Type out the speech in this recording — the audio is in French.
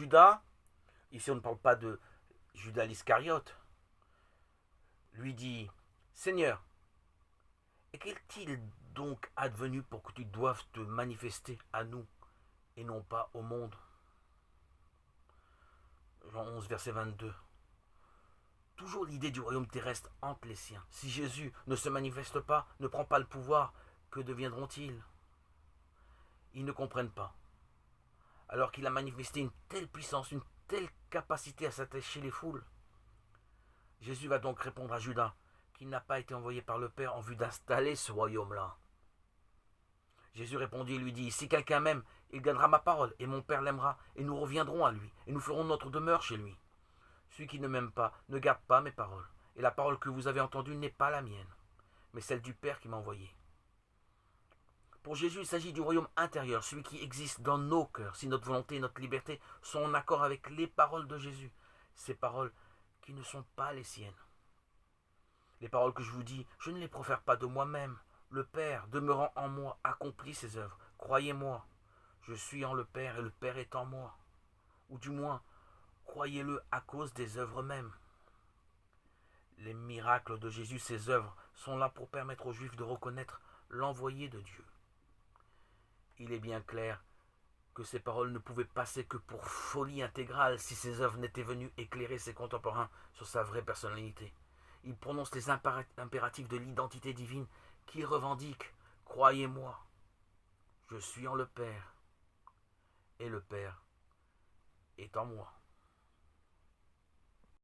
Judas, ici on ne parle pas de Judas l'Iscariote, lui dit, Seigneur, qu'est-il donc advenu pour que tu doives te manifester à nous et non pas au monde? Jean 11, verset 22. Toujours l'idée du royaume terrestre hante les siens. Si Jésus ne se manifeste pas, ne prend pas le pouvoir, que deviendront-ils? Ils ne comprennent pas. Alors qu'il a manifesté une telle puissance, une telle capacité à s'attacher les foules. Jésus va donc répondre à Judas qu'il n'a pas été envoyé par le Père en vue d'installer ce royaume-là. Jésus répondit et lui dit, si quelqu'un m'aime, il gardera ma parole, et mon Père l'aimera, et nous reviendrons à lui, et nous ferons notre demeure chez lui. Celui qui ne m'aime pas ne garde pas mes paroles, et la parole que vous avez entendue n'est pas la mienne, mais celle du Père qui m'a envoyé. Pour Jésus, il s'agit du royaume intérieur, celui qui existe dans nos cœurs, si notre volonté et notre liberté sont en accord avec les paroles de Jésus, ces paroles qui ne sont pas les siennes. Les paroles que je vous dis, je ne les profère pas de moi-même. Le Père, demeurant en moi, accomplit ses œuvres. Croyez-moi, je suis en le Père et le Père est en moi. Ou du moins, croyez-le à cause des œuvres mêmes. Les miracles de Jésus, ses œuvres, sont là pour permettre aux Juifs de reconnaître l'envoyé de Dieu. Il est bien clair que ces paroles ne pouvaient passer que pour folie intégrale si ces œuvres n'étaient venues éclairer ses contemporains sur sa vraie personnalité. Il prononce les impératifs de l'identité divine qu'il revendique. Croyez-moi, je suis en le Père et le Père est en moi.